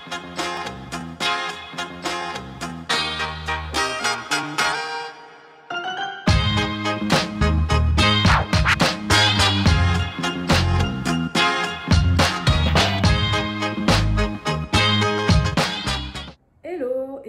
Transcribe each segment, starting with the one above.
Et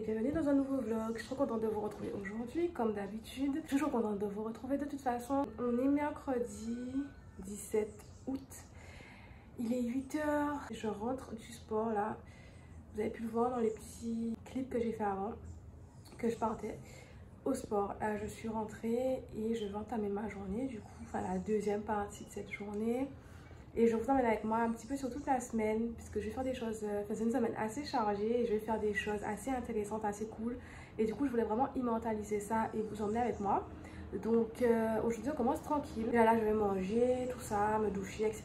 bienvenue dans un nouveau vlog. Je suis trop contente de vous retrouver aujourd'hui, comme d'habitude. Toujours contente de vous retrouver de toute façon. On est mercredi 17 août. Il est 8 h. Je rentre du sport là. Vous avez pu le voir dans les petits clips que j'ai fait avant, que je partais au sport. Là, je suis rentrée et je vais entamer ma journée. Du coup, enfin la deuxième partie de cette journée. Et je vous emmène avec moi un petit peu sur toute la semaine, puisque je vais faire des choses, c'est une semaine assez chargée et je vais faire des choses assez intéressantes, assez cool. Et du coup, je voulais vraiment immortaliser ça et vous emmener avec moi. Donc aujourd'hui, on commence tranquille. Et là, je vais manger, tout ça, me doucher, etc.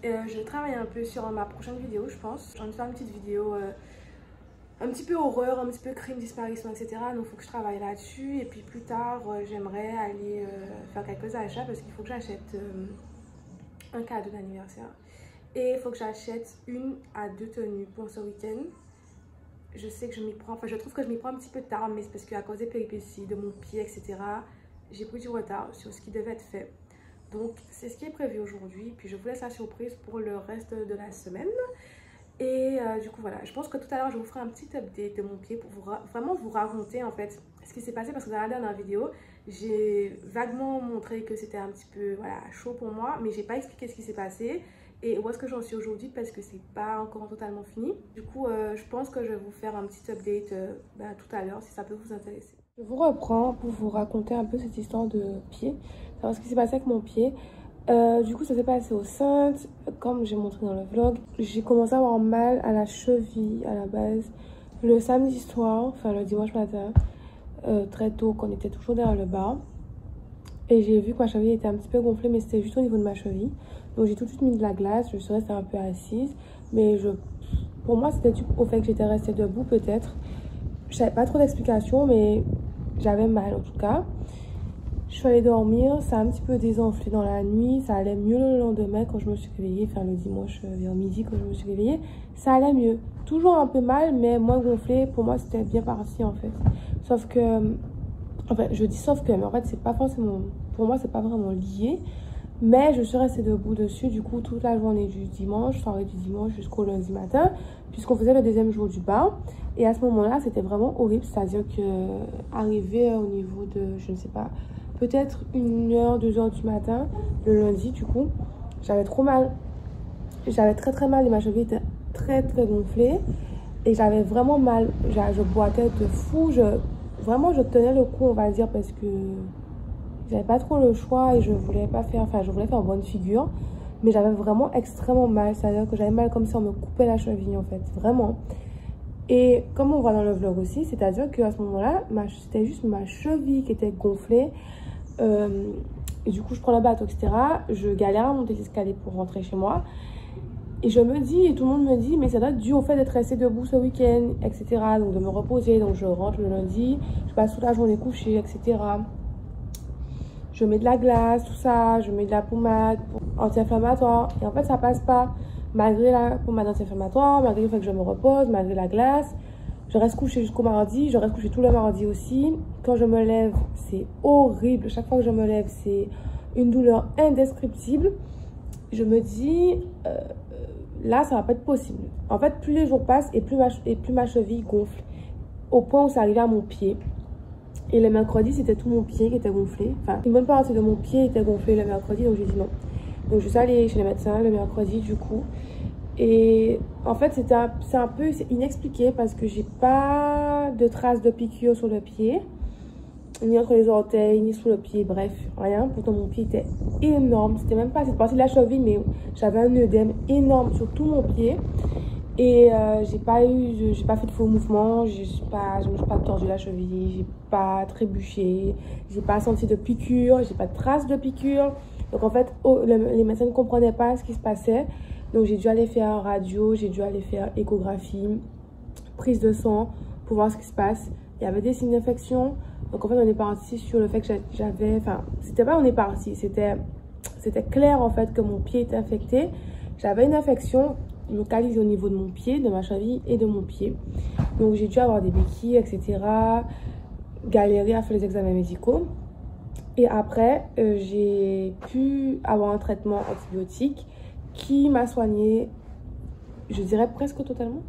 Je vais travailler un peu sur ma prochaine vidéo, je pense. J'ai envie de faire une petite vidéo un petit peu horreur, un petit peu crime, disparition, etc. Donc il faut que je travaille là-dessus. Et puis plus tard, j'aimerais aller faire quelques achats parce qu'il faut que j'achète un cadeau d'anniversaire et il faut que j'achète 1 à 2 tenues pour ce week-end. Je sais que je m'y prends, enfin je trouve que je m'y prends un petit peu tard, mais c'est parce qu'à cause des péripéties de mon pied, etc., j'ai pris du retard sur ce qui devait être fait. Donc c'est ce qui est prévu aujourd'hui, puis je vous laisse la surprise pour le reste de la semaine. Et du coup voilà, je pense que tout à l'heure je vous ferai un petit update de mon pied pour vraiment vous raconter en fait ce qui s'est passé, parce que dans la dernière vidéo j'ai vaguement montré que c'était un petit peu voilà, chaud pour moi, mais j'ai pas expliqué ce qui s'est passé et où est-ce que j'en suis aujourd'hui parce que c'est pas encore totalement fini. Du coup je pense que je vais vous faire un petit update tout à l'heure si ça peut vous intéresser. Je vous reprends pour vous raconter un peu cette histoire de pied, savoir ce qui s'est passé avec mon pied. Du coup ça s'est passé au Saintes, comme j'ai montré dans le vlog. J'ai commencé à avoir mal à la cheville à la base le samedi soir, enfin le dimanche matin, très tôt quand on était toujours derrière le bar. Et j'ai vu que ma cheville était un petit peu gonflée, mais c'était juste au niveau de ma cheville. Donc j'ai tout de suite mis de la glace, je suis restée un peu assise. Mais pour moi c'était dû au fait que j'étais restée debout peut-être. Je savais pas trop d'explications, mais j'avais mal en tout cas. Je suis allée dormir, ça a un petit peu désenflé dans la nuit, ça allait mieux le lendemain quand je me suis réveillée, enfin le dimanche vers midi quand je me suis réveillée, ça allait mieux. Toujours un peu mal, mais moins gonflé, pour moi c'était bien parti en fait. Sauf que, enfin je dis sauf que, mais en fait c'est pas forcément, pour moi c'est pas vraiment lié. Mais je suis restée debout dessus du coup toute la journée du dimanche, soirée du dimanche jusqu'au lundi matin, puisqu'on faisait le deuxième jour du bar. Et à ce moment-là c'était vraiment horrible, c'est-à-dire que arrivé au niveau de, je ne sais pas, peut-être 1 h, 2 h du matin, le lundi du coup, j'avais trop mal. J'avais très mal et ma cheville était très gonflée. Et j'avais vraiment mal, je boitais de fou, vraiment je tenais le coup on va dire parce que j'avais pas trop le choix et je voulais pas faire, enfin je voulais faire bonne figure. Mais j'avais vraiment extrêmement mal, c'est-à-dire que j'avais mal comme si on me coupait la cheville en fait, vraiment. Et comme on voit dans le vlog aussi, c'est-à-dire qu'à ce moment-là, c'était juste ma cheville qui était gonflée. Et du coup je prends le bateau, etc. Je galère à monter l'escalier pour rentrer chez moi. Et je me dis, et tout le monde me dit, mais ça doit être dû au fait d'être resté debout ce week-end, etc. Donc de me reposer. Donc je rentre le lundi, je passe toute la journée couchée, etc. Je mets de la glace, tout ça, je mets de la pommade anti-inflammatoire. Et en fait ça passe pas. Malgré la pommade anti-inflammatoire, malgré le fait que je me repose, malgré la glace. Je reste couchée jusqu'au mardi, je reste couchée tout le mardi aussi. Quand je me lève, c'est horrible. Chaque fois que je me lève, c'est une douleur indescriptible. Je me dis, là, ça va pas être possible. En fait, plus les jours passent et plus ma cheville gonfle. Au point où ça arrivait à mon pied. Et le mercredi, c'était tout mon pied qui était gonflé. Enfin, une bonne partie de mon pied était gonflé le mercredi, donc j'ai dit non. Donc je suis allée chez le médecin le mercredi, du coup. Et en fait, c'est inexpliqué parce que j'ai pas de traces de piqûres sur le pied, ni entre les orteils, ni sous le pied, bref, rien. Pourtant, mon pied était énorme. C'était même pas cette partie de la cheville, mais j'avais un œdème énorme sur tout mon pied. Et j'ai pas fait de faux mouvements, je me suis pas tordu la cheville, j'ai pas trébuché, j'ai pas senti de piqûre, j'ai pas de traces de piqûre. Donc en fait, les médecins ne comprenaient pas ce qui se passait. Donc j'ai dû aller faire radio, j'ai dû aller faire échographie, prise de sang pour voir ce qui se passe. Il y avait des signes d'infection. Donc en fait on est parti sur le fait que j'avais, enfin c'était pas on est parti, c'était clair en fait que mon pied était infecté. J'avais une infection localisé au niveau de mon pied, de ma cheville et de mon pied. Donc j'ai dû avoir des béquilles, etc. Galérer à faire les examens médicaux. Et après, j'ai pu avoir un traitement antibiotique qui m'a soignée, je dirais presque totalement.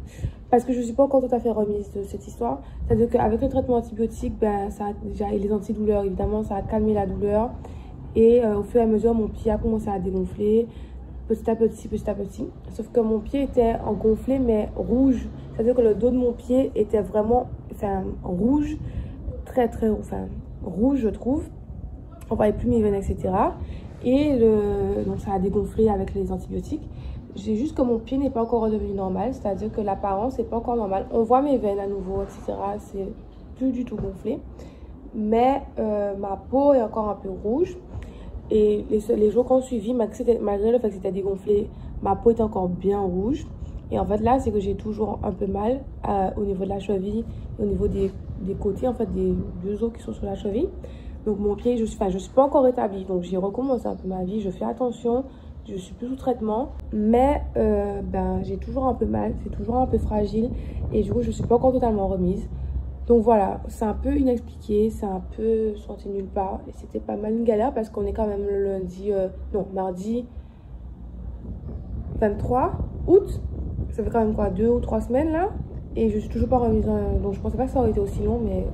Parce que je ne suis pas encore tout à fait remise de cette histoire. C'est-à-dire qu'avec le traitement antibiotique, ben, ça a, et les antidouleurs, évidemment, ça a calmé la douleur. Et au fur et à mesure, mon pied a commencé à dégonfler petit à petit, petit à petit. Sauf que mon pied était gonflé, mais rouge. C'est-à-dire que le dos de mon pied était vraiment rouge, très, très rouge, je trouve. On ne voyait plus mes veines, etc. Et donc ça a dégonflé avec les antibiotiques. J'ai juste que mon pied n'est pas encore redevenu normal, c'est-à-dire que l'apparence n'est pas encore normale. On voit mes veines à nouveau, etc. C'est plus du tout gonflé. Mais ma peau est encore un peu rouge. Et les jours qu'on suivi, malgré le fait que c'était dégonflé, ma peau était encore bien rouge. Et en fait, là, c'est que j'ai toujours un peu mal au niveau de la cheville, au niveau des côtés, en fait, des deux os qui sont sur la cheville. Donc, mon pied, je suis pas encore rétablie. Donc, j'ai recommencé un peu ma vie. Je fais attention. Je suis plus sous traitement. Mais, j'ai toujours un peu mal. C'est toujours un peu fragile. Et du coup, je suis pas encore totalement remise. Donc voilà, c'est un peu inexpliqué, c'est un peu sorti nulle part. Et c'était pas mal une galère parce qu'on est quand même le mardi 23 août. Ça fait quand même quoi, 2 ou 3 semaines là. Et je suis toujours pas remise. Donc je pensais pas que ça aurait été aussi long, mais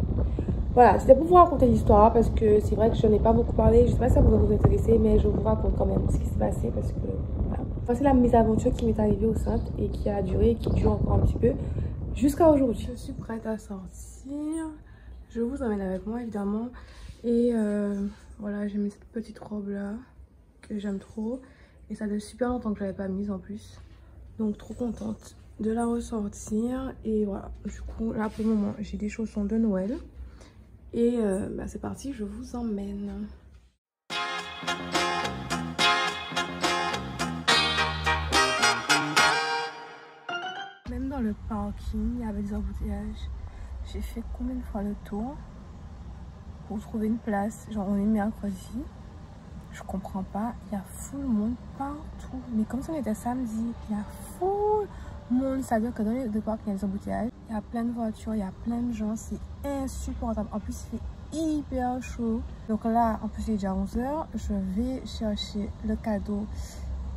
voilà, c'était pour vous raconter l'histoire parce que c'est vrai que je n'en ai pas beaucoup parlé. Je sais pas si ça pourrait vous intéresser, mais je vous raconte quand même ce qui s'est passé parce que voilà. Enfin, c'est la mésaventure qui m'est arrivée au sein et qui a duré et qui dure encore un petit peu jusqu'à aujourd'hui. Je suis prête à sortir. Je vous emmène avec moi évidemment. Et voilà, j'ai mis cette petite robe là que j'aime trop. Et ça fait super longtemps que je l'avais pas mise en plus. Donc trop contente de la ressortir. Et voilà, du coup là pour le moment j'ai des chaussons de Noël. Et c'est parti, je vous emmène. Même dans le parking, il y avait des embouteillages. J'ai fait combien de fois le tour pour trouver une place? Genre on est mercredi. Je comprends pas. Il y a full monde partout. Mais comme si on était samedi, il y a full monde. Ça veut dire que dans les deux parcs, il y a des embouteillages. Il y a plein de voitures, il y a plein de gens. C'est insupportable. En plus, il fait hyper chaud. Donc là, en plus, il est déjà 11 h. Je vais chercher le cadeau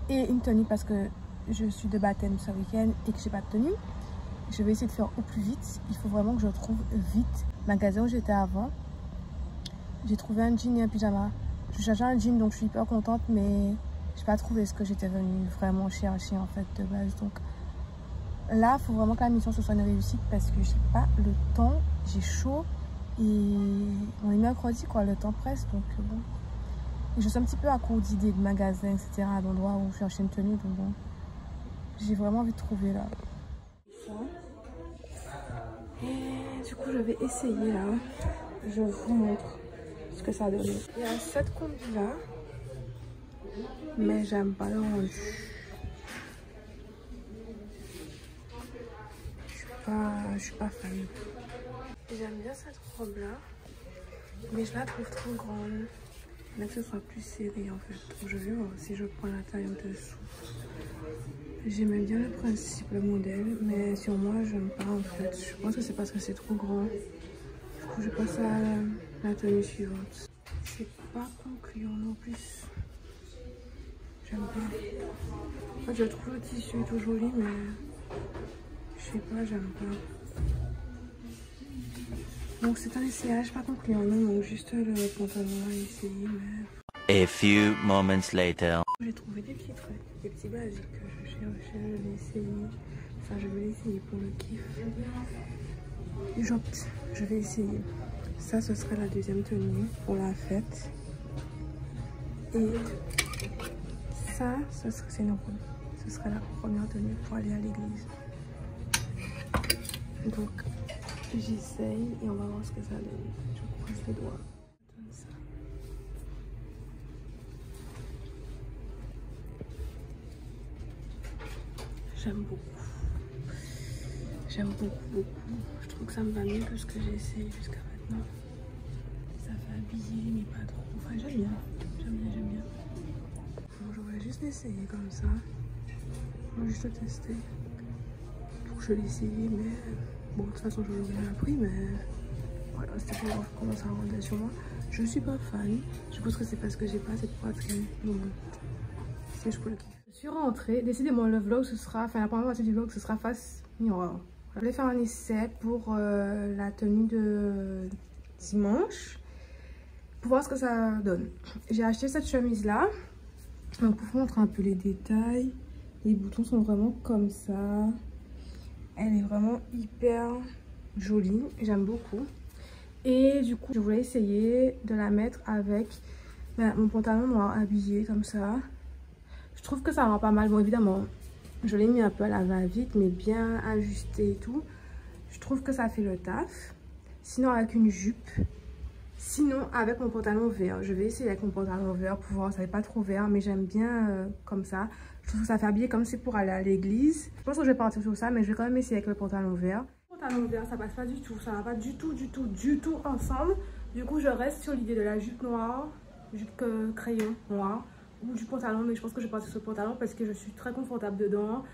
et une tenue parce que je suis de baptême ce week-end et que j'ai pas de tenue. Je vais essayer de faire au plus vite. Il faut vraiment que je trouve vite. Magasin où j'étais avant. J'ai trouvé un jean et un pyjama. Je cherchais un jean donc je suis hyper contente, mais j'ai pas trouvé ce que j'étais venue vraiment chercher en fait de base. Donc là, il faut vraiment que la mission ce soit une réussite parce que j'ai pas le temps. J'ai chaud et on est mercredi quoi, le temps presse donc bon. Et je suis un petit peu à court d'idées de magasins, etc. d'endroits où chercher une tenue donc bon. J'ai vraiment envie de trouver là. Et du coup, je vais essayer là. Je vous montre ce que ça donne. Il y a cette combi là, mais j'aime pas le rendu. Je suis pas fan. J'aime bien cette robe là, mais je la trouve trop grande. Mais que ce soit plus serré en fait. Donc je vais voir si je prends la taille en dessous. J'aimais bien le principe, le modèle, mais sur moi, j'aime pas en fait. Je pense que c'est parce que c'est trop grand. Du coup, je passe à la tenue suivante. C'est pas concluant non plus. J'aime pas. En fait, je trouve le tissu tout joli, mais je sais pas, j'aime pas. Donc c'est un essayage pas concluant, non, donc juste le pantalon à essayer, mais... A few moments later. J'ai trouvé des petits trucs, des petits basiques que je cherchais, je vais essayer. Enfin, je vais l'essayer pour le kiff. J'opte, je vais essayer. Ça, ce serait la deuxième tenue pour la fête. Et ça, ce serait la première tenue pour aller à l'église. Donc, j'essaye et on va voir ce que ça donne. Je croise les doigts. J'aime beaucoup. J'aime beaucoup. Je trouve que ça me va mieux que ce que j'ai essayé jusqu'à maintenant. Ça fait habiller, mais pas trop. Enfin, j'aime bien. J'aime bien. Bon, je voulais juste essayer comme ça. On va juste tester. Pour que je l'essaye, mais bon, de toute façon, je l'ai déjà pris, mais voilà, c'était pour voir comment ça rendait sur moi. Je suis pas fan. Je pense que c'est parce que j'ai pas cette poitrine. Donc, c'est juste pour le kiff. Je suis rentrée. Décidément, le vlog, ce sera, enfin, la première partie du vlog, ce sera face miroir. Je voulais faire un essai pour la tenue de dimanche. Pour voir ce que ça donne. J'ai acheté cette chemise là. Donc pour vous montrer un peu les détails. Les boutons sont vraiment comme ça. Elle est vraiment hyper jolie. J'aime beaucoup. Et du coup je voulais essayer de la mettre avec mon pantalon noir habillé comme ça. Je trouve que ça rend pas mal. Bon évidemment je l'ai mis un peu à la va-vite mais bien ajusté et tout. Je trouve que ça fait le taf. Sinon avec une jupe. Sinon avec mon pantalon vert, je vais essayer avec mon pantalon vert pour voir, ça n'est pas trop vert mais j'aime bien comme ça. Je trouve que ça fait habiller comme c'est pour aller à l'église. Je pense que je vais partir sur ça mais je vais quand même essayer avec le pantalon vert. Le pantalon vert ça passe pas du tout, ça va pas du tout ensemble. Du coup je reste sur l'idée de la jupe noire, jupe crayon noir ou du pantalon, mais je pense que je vais partir sur le pantalon parce que je suis très confortable dedans.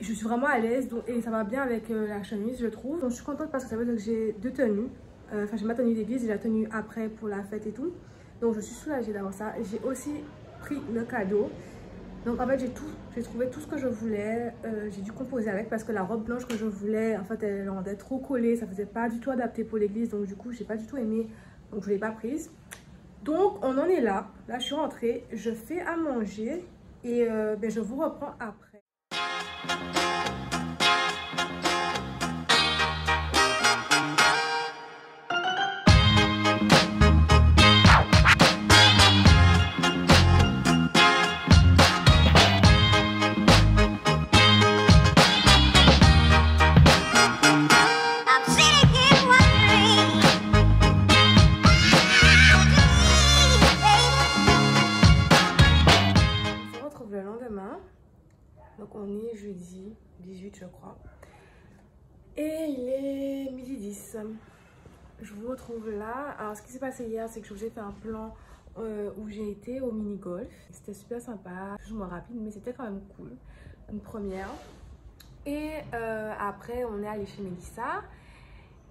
Je suis vraiment à l'aise et ça va bien avec la chemise je trouve. Donc je suis contente parce que ça veut dire que j'ai deux tenues. Enfin j'ai ma tenue d'église et la tenue après pour la fête et tout. Donc je suis soulagée d'avoir ça. J'ai aussi pris le cadeau. Donc en fait j'ai trouvé tout ce que je voulais. J'ai dû composer avec parce que la robe blanche que je voulais, en fait elle rendait trop collée. Ça faisait pas du tout adapté pour l'église. Donc du coup j'ai pas du tout aimé. Donc je l'ai pas prise. Donc on en est là. Là je suis rentrée. Je fais à manger. Et je vous reprends après. Donc on est jeudi 18 je crois. Et il est midi 10. Je vous retrouve là. Alors ce qui s'est passé hier c'est que je vous ai fait un plan où j'ai été au mini-golf. C'était super sympa, plus ou moins rapide mais c'était quand même cool. Une première. Et après on est allé chez Mélissa.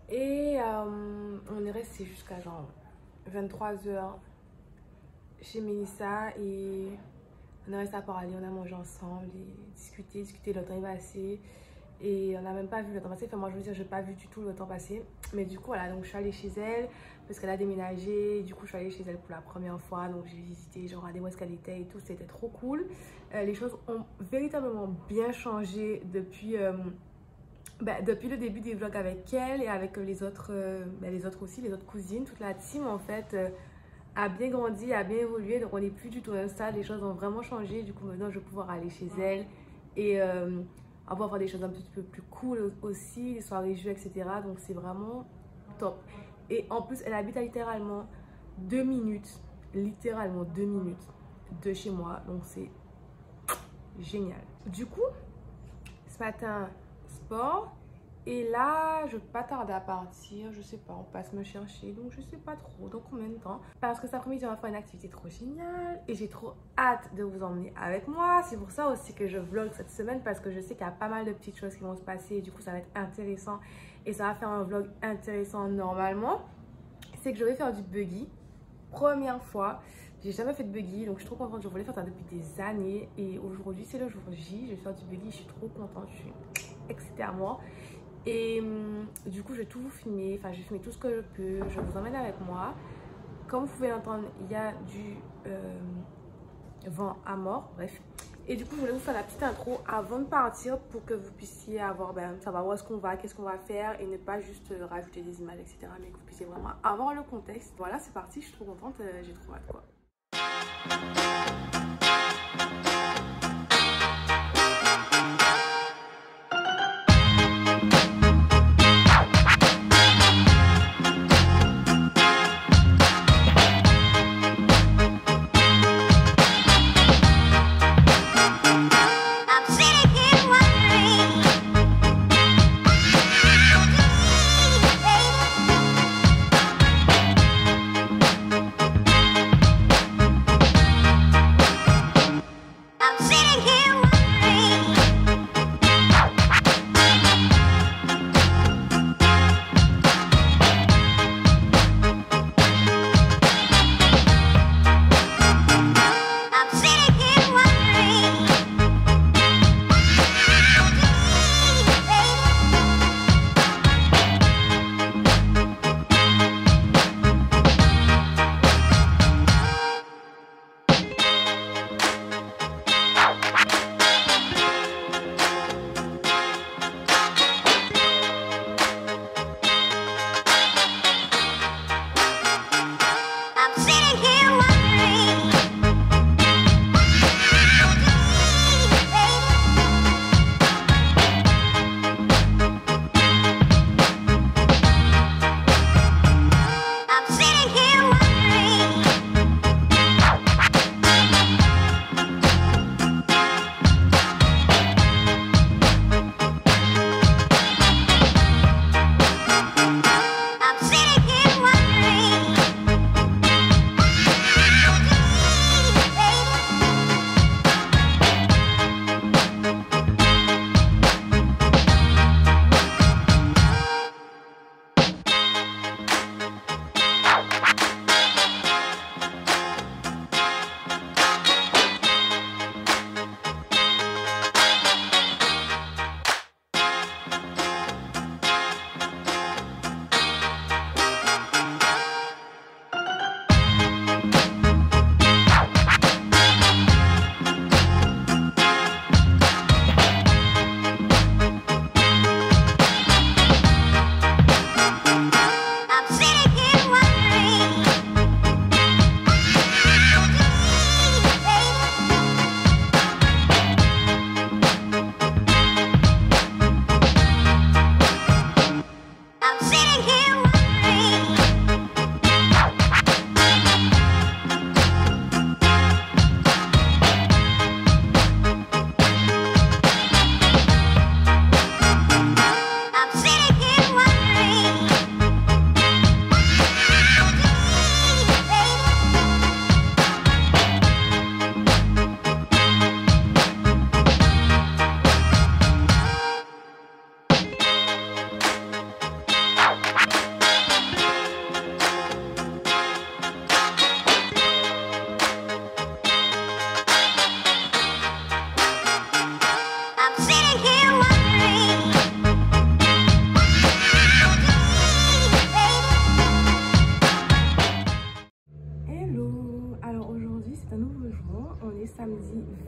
Et on est resté jusqu'à genre 23 h chez Mélissa et on est resté à parler, on a mangé ensemble et discuté, le temps est passé et on n'a même pas vu le temps passer. Enfin moi je veux dire, je n'ai pas vu du tout le temps passer. Mais du coup voilà, donc je suis allée chez elle parce qu'elle a déménagé. Du coup je suis allée chez elle pour la première fois. Donc j'ai visité, j'ai regardé où est-ce qu'elle était et tout, c'était trop cool. Les choses ont véritablement bien changé depuis le début des vlogs avec elle et avec les autres aussi, les autres cousines. Toute la team en fait a bien grandi, a bien évolué, donc on n'est plus du tout à un stade, les choses ont vraiment changé. Du coup maintenant je vais pouvoir aller chez elle et on va voir des choses un petit peu plus cool aussi, des soirées jeux, etc. Donc c'est vraiment top. Et en plus elle habite à littéralement 2 minutes de chez moi, donc c'est génial. Du coup ce matin sport. Et là, je vais pas tarder à partir, je sais pas, on passe me chercher, donc je sais pas trop dans combien de temps. Parce que cet après-midi, on va faire une activité trop géniale et j'ai trop hâte de vous emmener avec moi. C'est pour ça aussi que je vlog cette semaine parce que je sais qu'il y a pas mal de petites choses qui vont se passer et du coup ça va être intéressant et ça va faire un vlog intéressant normalement. C'est que je vais faire du buggy, première fois. J'ai jamais fait de buggy donc je suis trop contente, je voulais faire ça depuis des années et aujourd'hui c'est le jour J, je vais faire du buggy, je suis trop contente, je suis excitée à moi. Et du coup je vais tout vous filmer, enfin je vais filmer tout ce que je peux, je vous emmène avec moi. Comme vous pouvez l'entendre, il y a du vent à mort, bref. Et du coup je voulais vous faire la petite intro avant de partir pour que vous puissiez avoir, savoir où est-ce qu'on va, qu'est-ce qu'on va faire et ne pas juste rajouter des images etc. Mais que vous puissiez vraiment avoir le contexte. Voilà c'est parti, je suis trop contente, j'ai trop hâte quoi.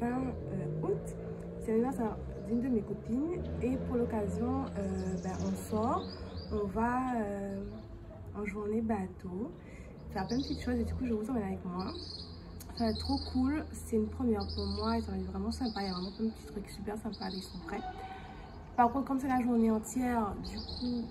fin août. C'est l'anniversaire d'une de mes copines et pour l'occasion, on sort, on va en journée bateau, faire plein de petites choses et du coup je vous emmène avec moi. Ça va être trop cool, c'est une première pour moi et ça va être vraiment sympa, il y a vraiment plein de petits trucs super sympas, ils sont prêts. Par contre, comme c'est la journée entière, du coup,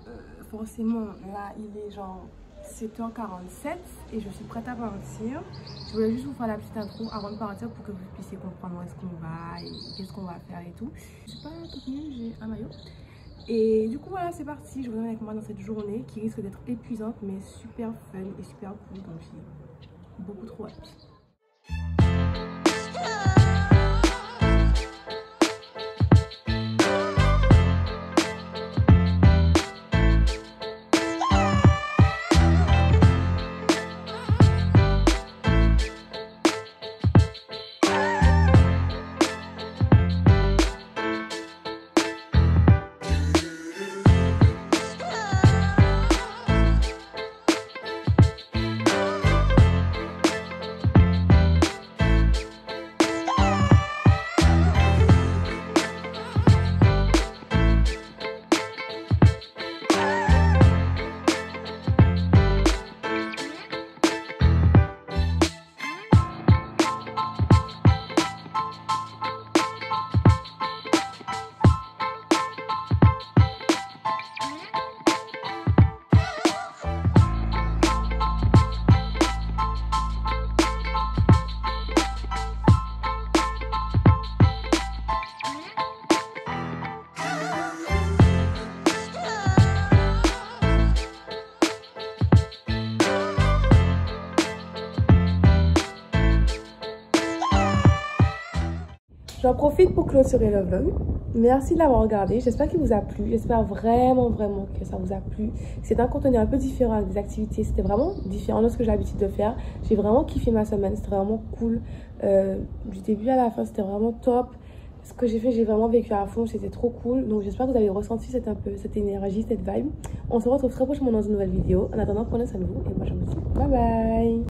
forcément, là, il est genre 7h47 et je suis prête à partir. Je voulais juste vous faire la petite intro avant de partir pour que vous puissiez comprendre où est-ce qu'on va et qu'est-ce qu'on va faire et tout. Je suis pas toute nue, j'ai un maillot. Et du coup, voilà, c'est parti. Je vous emmène avec moi dans cette journée qui risque d'être épuisante, mais super fun et super cool. Donc, j'ai beaucoup trop hâte. J'en profite pour clôturer le vlog. Merci de l'avoir regardé. J'espère qu'il vous a plu. J'espère vraiment que ça vous a plu. C'est un contenu un peu différent avec des activités. C'était vraiment différent de ce que j'ai l'habitude de faire. J'ai vraiment kiffé ma semaine. C'était vraiment cool. Du début à la fin, c'était vraiment top. Ce que j'ai fait, j'ai vraiment vécu à fond. C'était trop cool. Donc j'espère que vous avez ressenti cette énergie, cette vibe. On se retrouve très prochainement dans une nouvelle vidéo. En attendant, prenez soin de vous. Et moi, je vous dis bye bye.